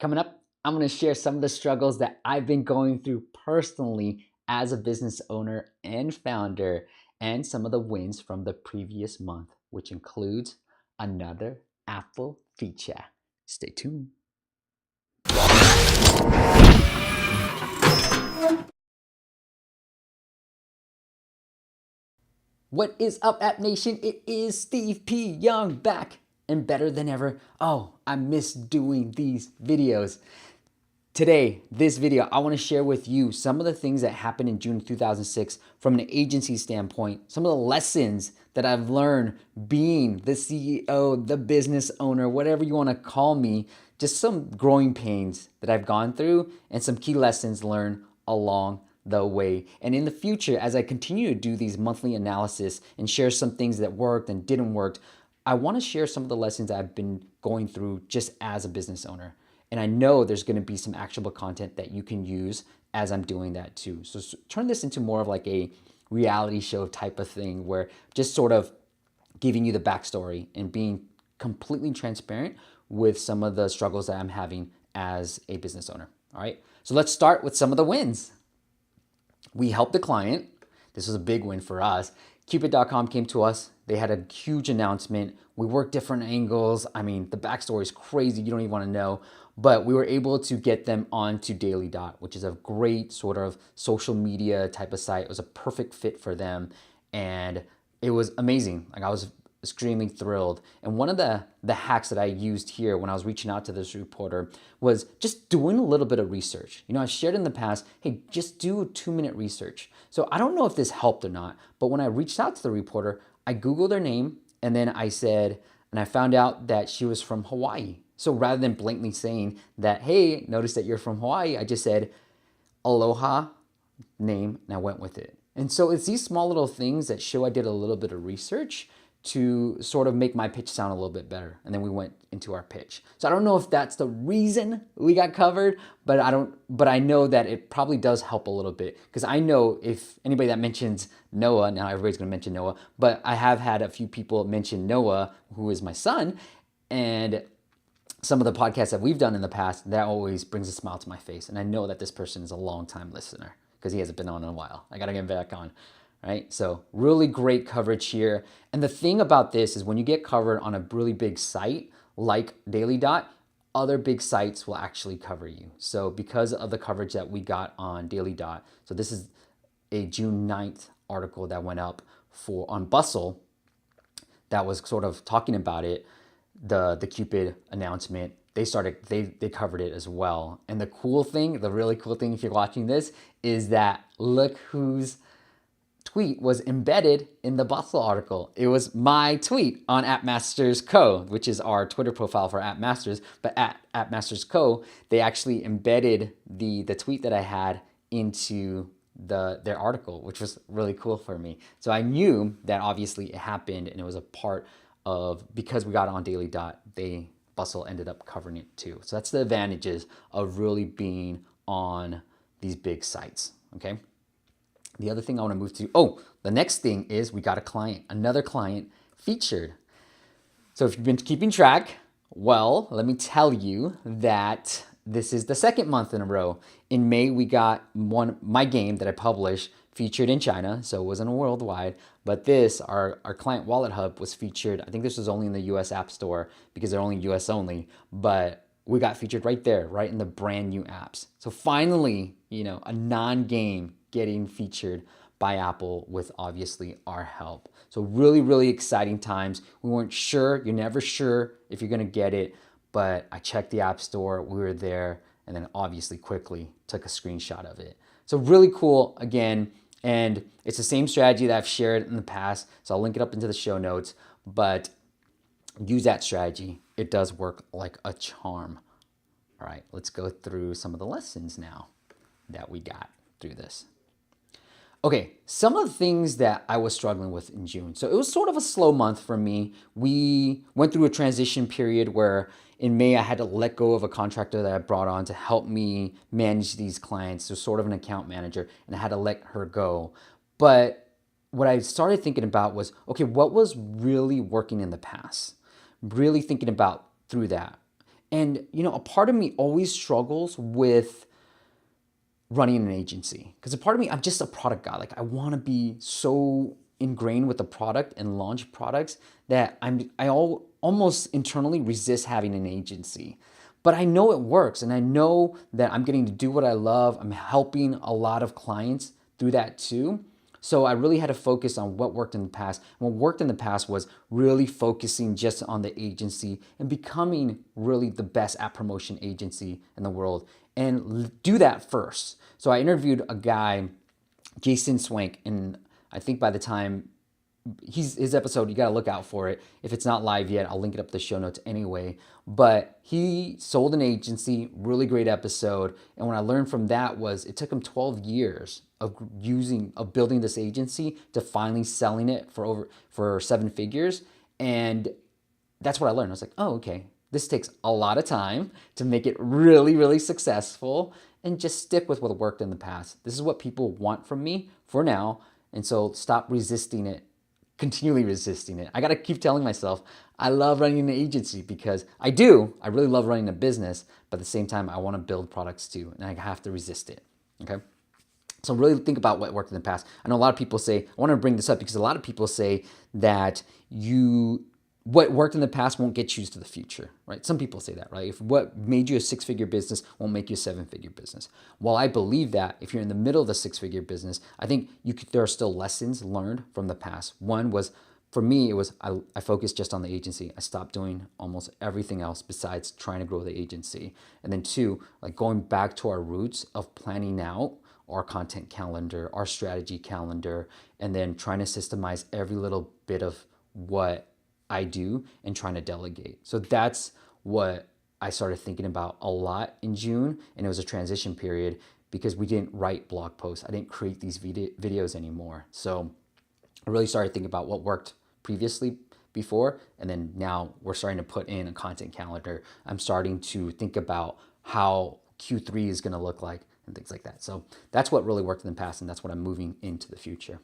Coming up, I'm going to share some of the struggles that I've been going through personally as a business owner and founder, and some of the wins from the previous month, which includes another Apple feature. Stay tuned. What is up, App Nation? It is Steve P. Young back and better than ever. Oh, I miss doing these videos. Today, this video, I want to share with you some of the things that happened in June 2006 from an agency standpoint, some of the lessons that I've learned being the CEO, the business owner, whatever you want to call me, just some growing pains that I've gone through and some key lessons learned along the way. And in the future, as I continue to do these monthly analysis and share some things that worked and didn't work, I want to share some of the lessons I've been going through just as a business owner. And I know there's going to be some actionable content that you can use as I'm doing that too. So turn this into more of like a reality show type of thing where just sort of giving you the backstory and being completely transparent with some of the struggles that I'm having as a business owner. All right. So let's start with some of the wins. We helped the client. This was a big win for us. Cupid.com came to us. They had a huge announcement. We worked different angles. I mean, the backstory is crazy. You don't even want to know. But we were able to get them onto Daily Dot, which is a great sort of social media type of site. It was a perfect fit for them. And it was amazing. Like, I was extremely thrilled. And one of the hacks that I used here when I was reaching out to this reporter was just doing a little bit of research. You know, I shared in the past, hey, just do a 2-minute research. So I don't know if this helped or not, but when I reached out to the reporter, I Googled her name and then I said, and I found out that she was from Hawaii. So rather than blatantly saying that, hey, notice that you're from Hawaii, I just said, aloha, name, and I went with it. And so it's these small little things that show I did a little bit of research to sort of make my pitch sound a little bit better. And then we went into our pitch. So I don't know if that's the reason we got covered, but I know that it probably does help a little bit, because I know if anybody that mentions Noah, now everybody's gonna mention Noah, but I have had a few people mention Noah, who is my son, and some of the podcasts that we've done in the past, that always brings a smile to my face. And I know that this person is a long-time listener because he hasn't been on in a while. I gotta get him back on. Right? So really great coverage here. And the thing about this is when you get covered on a really big site like Daily Dot, other big sites will actually cover you. So because of the coverage that we got on Daily Dot, so this is a June 9th article that went up on Bustle that was sort of talking about it, the Cupid announcement. They covered it as well. And the really cool thing if you're watching this is that look who's tweet was embedded in the Bustle article. It was my tweet on Appmasters Co., which is our Twitter profile for Appmasters, but at Appmasters Co., they actually embedded the tweet that I had into their article, which was really cool for me. So I knew that obviously it happened and it was a part of, because we got on Daily Dot, Bustle ended up covering it too. So that's the advantages of really being on these big sites, okay? The other thing I want to move to, the next thing is we got another client featured. So if you've been keeping track, well, let me tell you that this is the second month in a row. In May, we got my game that I published featured in China, so it wasn't worldwide, but our client Wallet Hub was featured. I think this was only in the US App Store because they're only US only, but we got featured right there, right in the brand new apps. So finally, a non-game getting featured by Apple with obviously our help. So really, really exciting times. We weren't sure, you're never sure if you're gonna get it, but I checked the App Store, we were there, and then obviously quickly took a screenshot of it. So really cool again, and it's the same strategy that I've shared in the past, so I'll link it up into the show notes, but use that strategy. It does work like a charm. All right, let's go through some of the lessons now that we got through this. Okay, some of the things that I was struggling with in June. So it was sort of a slow month for me. We went through a transition period where in May I had to let go of a contractor that I brought on to help me manage these clients. So sort of an account manager, and I had to let her go. But what I started thinking about was, okay, what was really working in the past? Really thinking about through that. And, a part of me always struggles with running an agency because a part of me, I'm just a product guy. Like I want to be so ingrained with the product and launch products that almost internally resist having an agency. But I know it works and I know that I'm getting to do what I love. I'm helping a lot of clients through that too. So I really had to focus on what worked in the past. And what worked in the past was really focusing just on the agency and becoming really the best at promotion agency in the world and do that first. So I interviewed a guy, Jason Swank, and I think by the time his episode, you got to look out for it. If it's not live yet, I'll link it up in the show notes anyway. But he sold an agency, really great episode. And what I learned from that was it took him 12 years of building this agency to finally selling it for 7 figures. And that's what I learned. I was like, oh, okay, this takes a lot of time to make it really, really successful, and just stick with what worked in the past. This is what people want from me for now. And so stop resisting it, continually resisting it. I got to keep telling myself, I love running an agency because I do. I really love running a business, but at the same time, I want to build products too, and I have to resist it. Okay. So really think about what worked in the past. I know a lot of people say, I want to bring this up because a lot of people say that what worked in the past won't get you to the future, right? Some people say that, right? If what made you a 6-figure business won't make you a 7-figure business. While I believe that if you're in the middle of the 6-figure business, I think there are still lessons learned from the past. One was, for me, it was I focused just on the agency. I stopped doing almost everything else besides trying to grow the agency. And then 2, like going back to our roots of planning out our content calendar, our strategy calendar, and then trying to systemize every little bit of what I do and trying to delegate. So that's what I started thinking about a lot in June. And it was a transition period because we didn't write blog posts. I didn't create these videos anymore. So I really started thinking about what worked previously before. And then now we're starting to put in a content calendar. I'm starting to think about how Q3 is going to look like and things like that. So that's what really worked in the past, and that's what I'm moving into the future.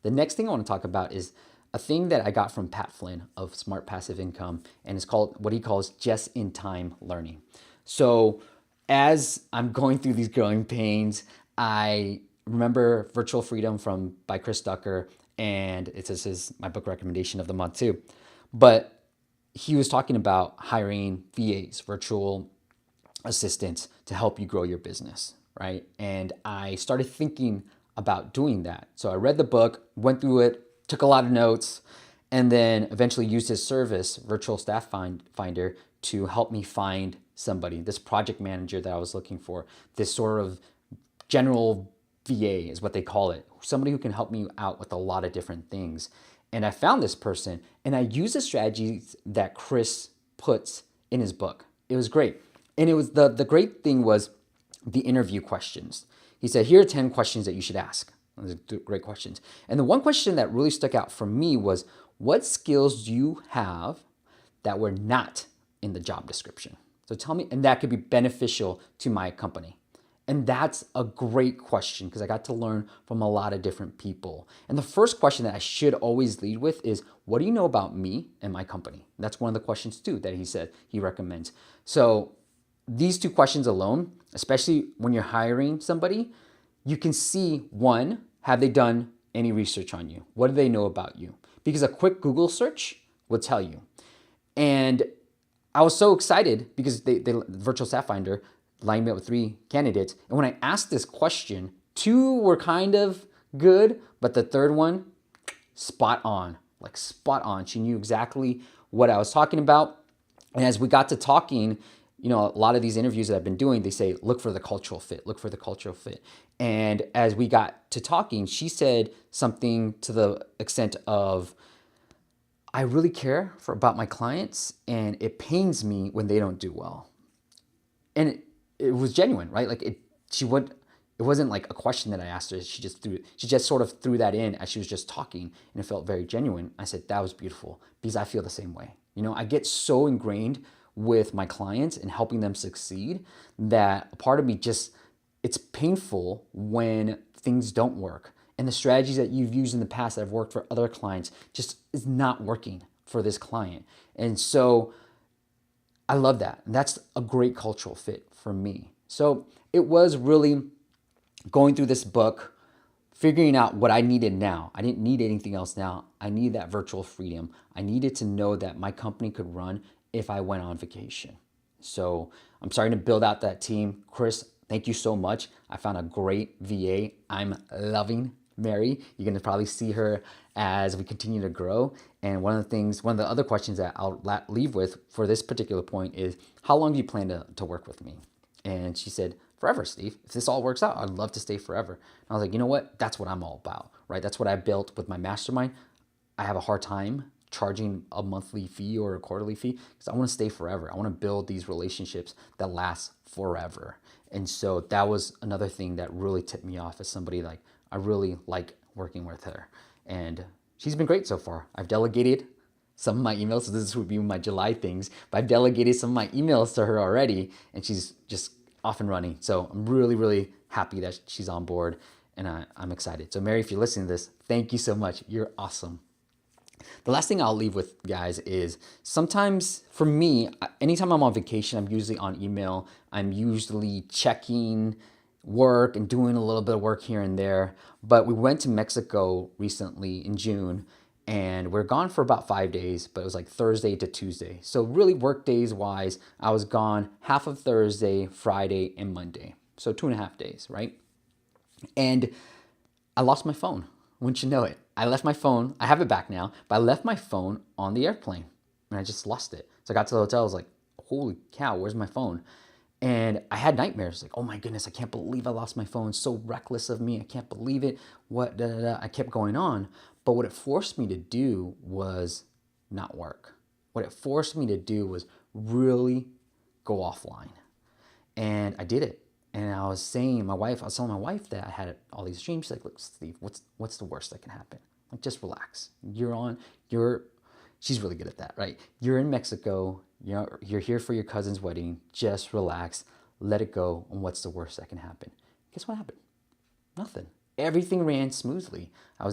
The next thing I want to talk about is a thing that I got from Pat Flynn of Smart Passive Income, and it's called what he calls just-in-time learning. So as I'm going through these growing pains, I remember Virtual Freedom by Chris Ducker, and this is my book recommendation of the month too. But he was talking about hiring VAs, virtual assistants, to help you grow your business, right? And I started thinking about doing that. So I read the book, went through it, took a lot of notes, and then eventually used his service, Virtual Staff Finder, to help me find somebody, this project manager that I was looking for, this sort of general VA is what they call it, somebody who can help me out with a lot of different things. And I found this person, and I used the strategies that Chris puts in his book. It was great. And it was the great thing was the interview questions. He said, here are 10 questions that you should ask. Those are great questions. And the one question that really stuck out for me was, what skills do you have that were not in the job description? So tell me, and that could be beneficial to my company. And that's a great question because I got to learn from a lot of different people. And the first question that I should always lead with is, what do you know about me and my company? That's one of the questions too that he said he recommends. So these 2 questions alone, especially when you're hiring somebody, you can see, one, have they done any research on you? What do they know about you? Because a quick Google search will tell you. And I was so excited because they Virtual Staff Finder lined me up with 3 candidates. And when I asked this question, 2 were kind of good, but the third one, spot on, like spot on. She knew exactly what I was talking about. And as we got to talking, a lot of these interviews that I've been doing, they say, look for the cultural fit, look for the cultural fit. And as we got to talking, she said something to the extent of, I really care about my clients, and it pains me when they don't do well. And it was genuine, right? Like it wasn't like a question that I asked her. She just sort of threw that in as she was just talking, and it felt very genuine. I said, that was beautiful, because I feel the same way. I get so ingrained with my clients and helping them succeed that a part of me it's painful when things don't work. And the strategies that you've used in the past that have worked for other clients just is not working for this client. And so I love that. And that's a great cultural fit for me. So it was really going through this book, figuring out what I needed now. I didn't need anything else now. I needed that virtual freedom. I needed to know that my company could run if I went on vacation. So I'm starting to build out that team. Chris, thank you so much. I found a great VA. I'm loving Mary. You're going to probably see her as we continue to grow. And one of the other questions that I'll leave with for this particular point is, how long do you plan to work with me? And she said, forever, Steve. If this all works out, I'd love to stay forever. And I was like, you know what? That's what I'm all about, right? That's what I built with my mastermind. I have a hard time charging a monthly fee or a quarterly fee because I want to stay forever. I want to build these relationships that last forever. And so that was another thing that really tipped me off as somebody like, I really like working with her. And she's been great so far. I've delegated some of my emails. So this would be my July things, but I've delegated some of my emails to her already, and she's just off and running. So I'm really, really happy that she's on board, and I'm excited. So Mary, if you're listening to this, thank you so much. You're awesome. The last thing I'll leave with, guys, is sometimes for me, anytime I'm on vacation, I'm usually on email. I'm usually checking work and doing a little bit of work here and there. But we went to Mexico recently in June, and we're gone for about 5 days, but it was like Thursday to Tuesday. So really work days wise, I was gone half of Thursday, Friday, and Monday. So 2.5 days, right? And I lost my phone. Wouldn't you know it? I left my phone. I have it back now, but I left my phone on the airplane and I just lost it. So I got to the hotel. I was like, holy cow, where's my phone? And I had nightmares like, oh my goodness, I can't believe I lost my phone. So reckless of me. I can't believe it. What, da, da, da. I kept going on. But what it forced me to do was not work. What it forced me to do was really go offline. And I did it. And I was telling my wife that I had all these dreams. She's like, look, Steve, what's the worst that can happen? Like, just relax. She's really good at that, right? You're in Mexico, you're here for your cousin's wedding. Just relax, let it go. And what's the worst that can happen? Guess what happened? Nothing. Everything ran smoothly. I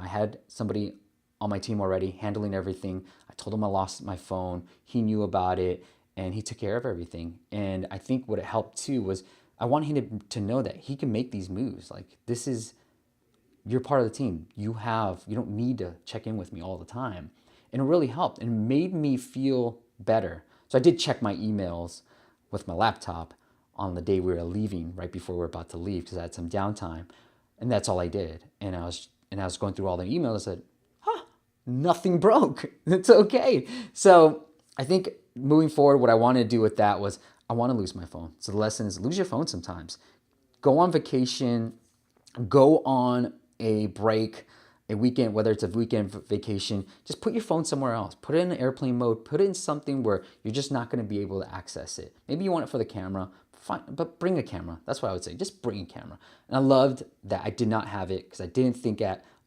had somebody on my team already handling everything. I told him I lost my phone. He knew about it and he took care of everything. And I think what it helped too was I want him to know that he can make these moves. Like, you're part of the team. You don't need to check in with me all the time. And it really helped and made me feel better. So I did check my emails with my laptop on the day we were leaving, right before we were about to leave, because I had some downtime. And that's all I did. And I was going through all the emails. I said, nothing broke. It's okay. So I think moving forward, what I wanted to do with that was I want to lose my phone. So the lesson is lose your phone sometimes. Go on vacation, go on a break, a weekend, whether it's a weekend vacation, just put your phone somewhere else. Put it in airplane mode, put it in something where you're just not going to be able to access it. Maybe you want it for the camera, fine, but bring a camera. That's what I would say. Just bring a camera. And I loved that I did not have it because I didn't think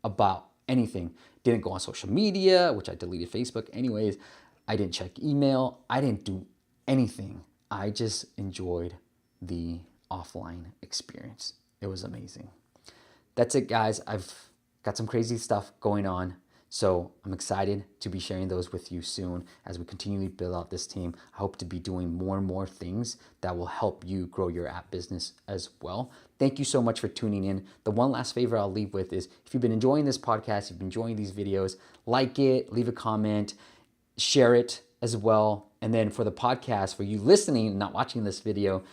about anything. Didn't go on social media, which I deleted Facebook anyways. I didn't check email. I didn't do anything. I just enjoyed the offline experience. It was amazing. That's it, guys. I've got some crazy stuff going on, so I'm excited to be sharing those with you soon as we continually build out this team. I hope to be doing more and more things that will help you grow your app business as well. Thank you so much for tuning in. The one last favor I'll leave with is if you've been enjoying this podcast, you've been enjoying these videos, like it, leave a comment, share it as well. And then for the podcast, for you listening and not watching this video,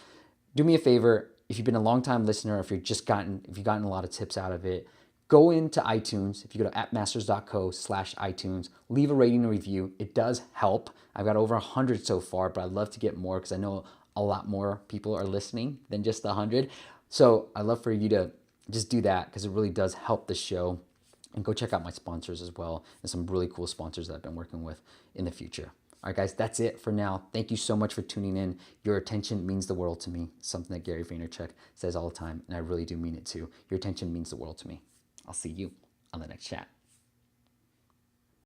do me a favor. If you've been a long time listener, if you've gotten a lot of tips out of it, go into iTunes. If you go to appmasters.co/iTunes, leave a rating and review. It does help. I've got over 100 so far, but I'd love to get more because I know a lot more people are listening than just 100. So I'd love for you to just do that because it really does help the show. And go check out my sponsors as well. There's some really cool sponsors that I've been working with in the future. All right, guys, that's it for now. Thank you so much for tuning in. Your attention means the world to me. Something that Gary Vaynerchuk says all the time, and I really do mean it too. Your attention means the world to me. I'll see you on the next chat.